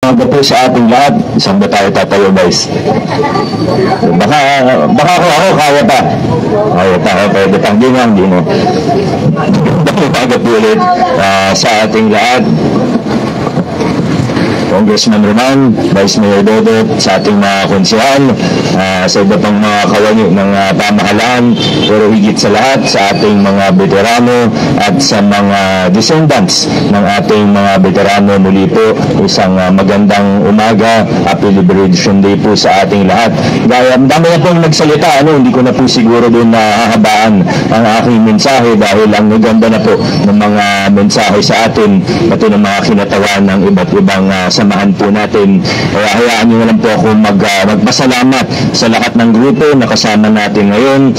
Umaga po sa ating lahat. Saan ba tayo tatayo, guys? Baka ako kaya pa. Pwede pang ginang, di mo. Umaga po ulit sa ating lahat. Congressman Roman, Vice Mayor Dodot, sa ating mga konsehal, sa iba pang mga kawani ng pamahalaan, pero higit sa lahat sa ating mga veterano at sa mga descendants ng ating mga veterano. Muli po, isang magandang umaga. Happy Liberation Day po sa ating lahat. Gaya, dami na pong nagsalita, hindi ko na po siguro doon nahahabaan ang aking mensahe dahil ang naganda na po ng mga mensahe sa atin, pati ng mga kinatawan ng iba't ibang samahan po natin. Kaya hayaan nyo na lang po ako magpasalamat sa lahat ng grupo na kasama natin ngayon.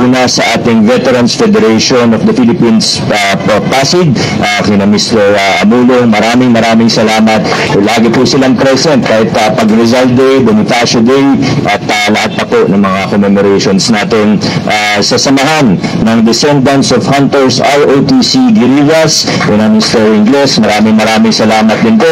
Una sa ating Veterans Federation of the Philippines, Pasig, kina Mr. Amulong, maraming salamat. Lagi po silang present kahit pag Rizal Day, Bonifacio Day, at lahat pa po ng mga commemorations natin. Sa samahan ng Descendants of Hunters ROTC Guerrillas, kina Mr. Ingles, maraming salamat din po.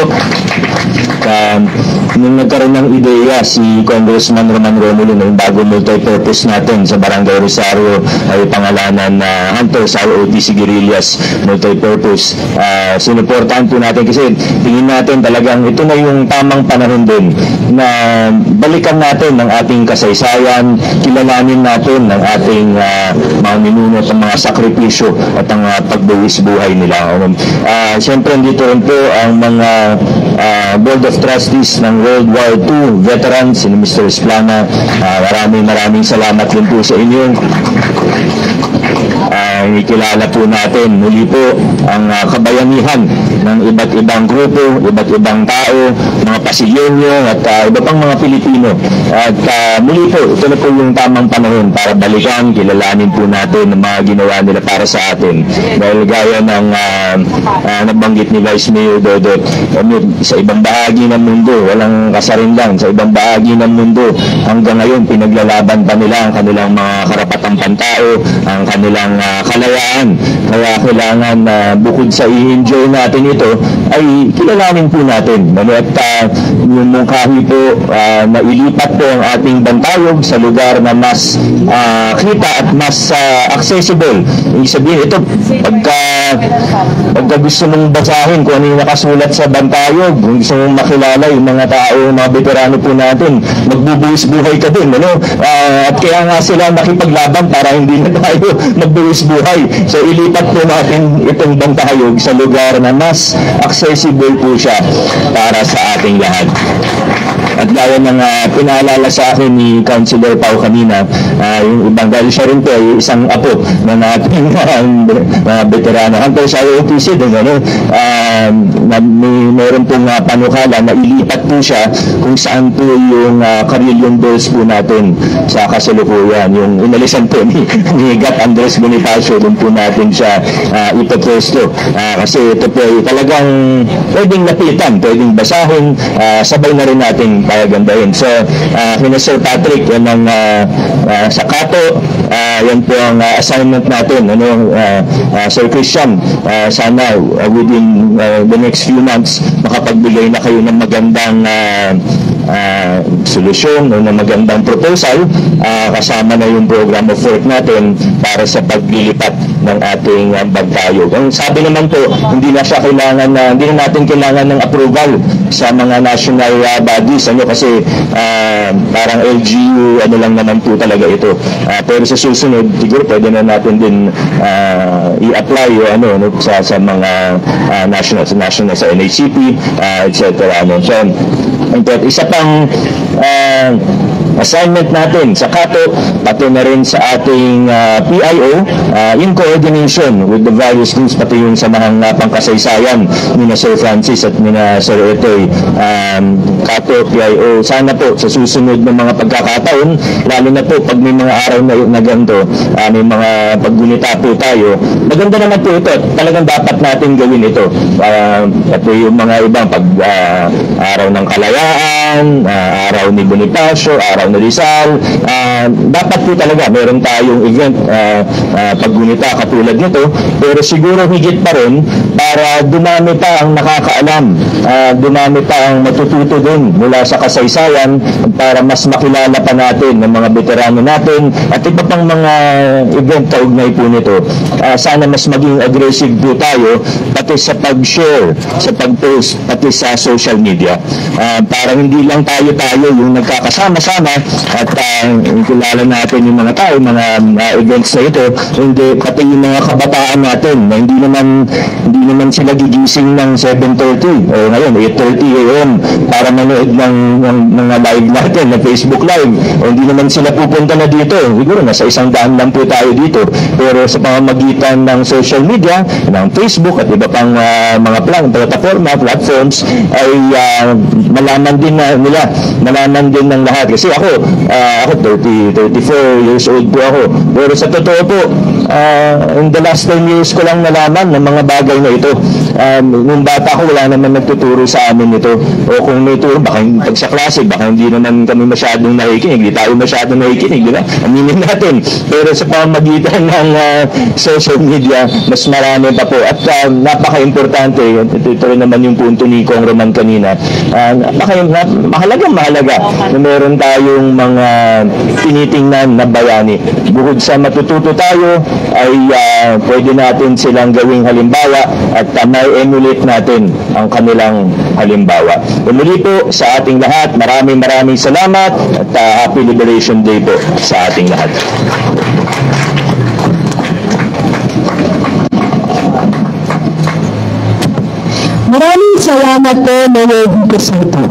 Nung nagkaroon ng ideya si Congressman Roman Romulo na yung bagong multi-purpose natin sa Barangay Rosario ay pangalanan na Hunters ROTC Guerrillas Multi-Purpose. Sinuportahan po natin kasi tingin natin talagang ito na yung tamang panahon din na balikan natin ng ating kasaysayan, kilalanin natin ng ating mga minuno at mga sakripisyo at ang pagbuwis buhay nila. Siyempre dito rin po ang mga Board of Trustees ng World War II veterans, si Mr. Esplana. Maraming salamat din po sa inyo. Ikilala po natin muli po ang kabayanihan ng iba't ibang grupo, iba't ibang tao, mga Pasilyenyo at iba pang mga Pilipino. At muli po, ito na po yung tamang panahon para balikan, kilalanin po natin ang mga ginawa nila para sa atin. Dahil gaya ng nabanggit ni Vice Mayor Dodot, sa ibang bahagi ng mundo, walang kasarinlan, sa ibang bahagi ng mundo, hanggang ngayon pinaglalaban pa nila ang kanilang mga karapatang pantao, ang kanilang kalayaan. Kaya kailangan bukod sa i-enjoy natin ito, ay kilalanin po natin. At yung mungkahi po na ilipat po ang ating bantayog sa lugar na mas kita at mas accessible. Ibig sabihin, ito, pagka gusto mong basahin kung ano yung nakasulat sa bantayog, kung gusto mong makilala yung mga tao, mga veterano po natin, magbubuhis buhay ka din. At kaya nga sila nakipaglaban para hindi na tayo magbuhis buhay. So ilipat po natin itong bantayog sa lugar na mas accessible po siya para sa ating lahat. At gaya ng pinaalala sa akin ni Councilor Pau kanina, yung ibang dahil siya rin po ay isang apo ng ating veterano. Hanggang sa OPC din, mayroon pong panukala na ilipat po siya kung saan po yung Carillon Dolls po natin sa kasalukuyan. Yung inalisan po ni Gat Andres Bonifacio, doon po natin siya ipoprosto. Kasi ito po ay talagang pwedeng lapitan, pwedeng basahin, sabay na rin natin pagandahin. So, kina Sir Patrick, yan ang sa Kato, yan po ang assignment natin. Sir Christian, sana within the next few months, makapagbigay na kayo ng magandang solusyon o ng magandang proposal kasama na yung program of work natin para sa paglilipat ng ating bantayog. Ang sabi naman po, hindi na natin kailangan ng approval sa mga national bodies kasi parang LGU lang naman po talaga ito. Pero sa susunod, siguro pwede na natin din i-apply sa mga national sa NHCP, etc. So, isa pang assignment natin sa Kato, pati na rin sa ating PIO, in coordination with the various groups, pati yung samahang pangkasaysayan ni na Sir Francis at ni na Sir Etoy. Kato, PIO, sana po sa susunod ng mga pagkakataon, lalo na po pag may mga araw na ganito, may mga paggunita po tayo, maganda naman po ito, talagang dapat natin gawin ito. Pati yung mga ibang araw ng kalayaan, araw ni Bonifacio, araw San Rizal. Dapat po talaga meron tayong event paggunita katulad nito, pero siguro higit pa rin para dumami pa ang nakakaalam, dumami pa ang matututo din mula sa kasaysayan para mas makilala pa natin ng mga veterano natin at iba pang mga event kaugnay po nito. Sana mas maging aggressive po tayo pati sa pag-share, sa pag-post, pati sa social media. Para hindi lang tayo yung nagkakasama-sama at kilala natin yung mga tao, mga events na ito, hindi pati yung mga kabataan natin na hindi naman sila gigising ng 7:30 o ngayon 8:30 AM para manood ng mga live natin na Facebook Live, o hindi naman sila pupunta na dito. Siguro nasa 100 lang po tayo dito, pero sa pamamagitan ng social media, ng Facebook at iba pang mga platforms ay malaman din nila, malaman din ng lahat. Kasi ako 34 years old po ako, pero sa totoo po, in the last 10 years ko lang nalaman ng mga bagay na ito. Nung bata ko, wala naman nagtuturo sa amin ito, o kung may turo, baka pag sa klase, baka hindi naman kami masyadong nakikinig, hindi tayo masyadong nakikinig, di ba? Aminin natin. Pero sa pamamagitan ng social media, mas marami pa po. At napaka-importante, ito rin naman yung punto ni Kong Roman kanina, mahalaga na meron tayong mga tinitingnan na bayani. Bukod sa matututo tayo, ay pwede natin silang gawing halimbawa at may emulate natin ang kanilang halimbawa. Muli po sa ating lahat, maraming salamat at Happy Liberation Day po sa ating lahat. Maraming salamat po, Mayor Vico Soto.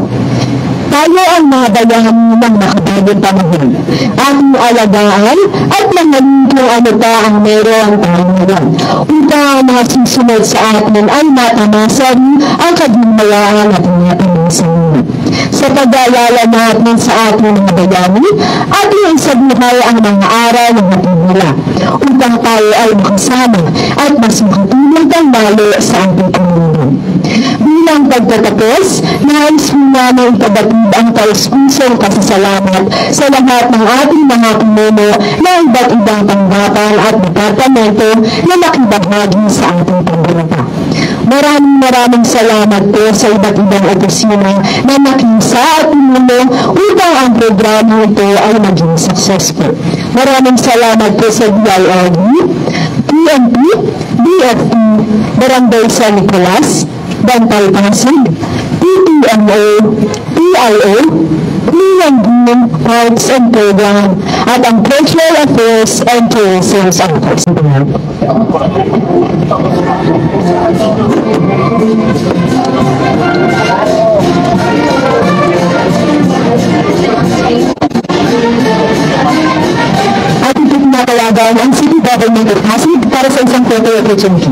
Tayo ang mga bayani ng makabagong panahon, ating alagaan at nanganin kung ano pa ang meron tayo ngayon, upang ang mga susunod sa atin ay matamasan ang kaginmayaan at matamasan. Sa pag-aalala natin sa ating mga bayani, ating isabuhay ang mga aral ng ating nila, upang tayo ay makasama at mas makatulog ang lalo sa ating pamumuno. Bilang pagtatapos, nais mo namin ipabatid ang taus-pusong pasasalamat sa lahat ng ating mga pinuno na iba't ibang tanggapan at departamento na nakibahagi sa ating paggunita. Maraming salamat po sa iba't ibang opisina na nakisa at pinuno upang ang programa ito ay maging successful. Maraming salamat po sa DILG, PNP, BFP, Barangay San Nicolas, Bantay Pasig, PTMO, PIO, Liangin, Arts and Program, at ang Cultural Affairs and Tourism Office. At ito pinatalagan ang City Government of Pasig para sa isang photo opportunity.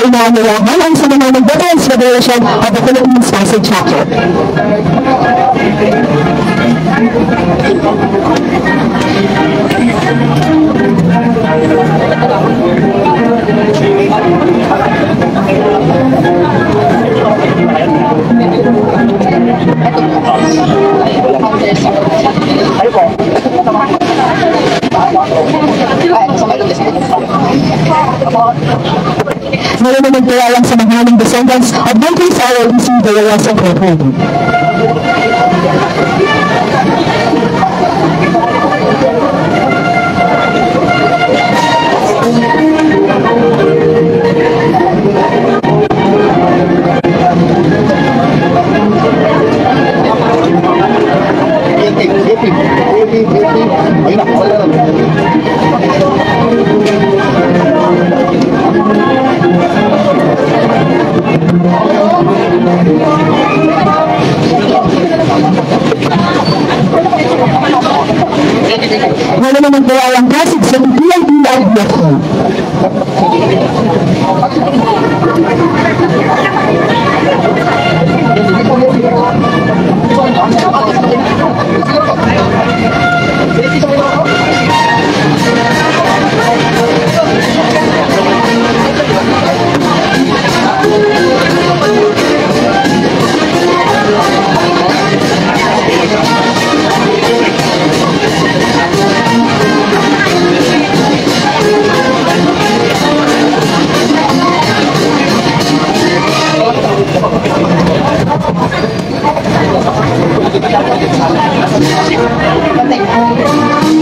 Inaanyayahan ang Seminar ng Veterans Federation of the Philippines Pasig Chapter. Ngayon naman lang sa mga descendants of Buntis ROTC Dalawas Incorporated. mo ay ang Pasig sa PIP at Bicol.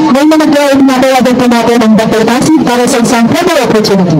May mga nag-aawag na kaya din po natin ang Dr. Pasig para sa isang proper opportunity.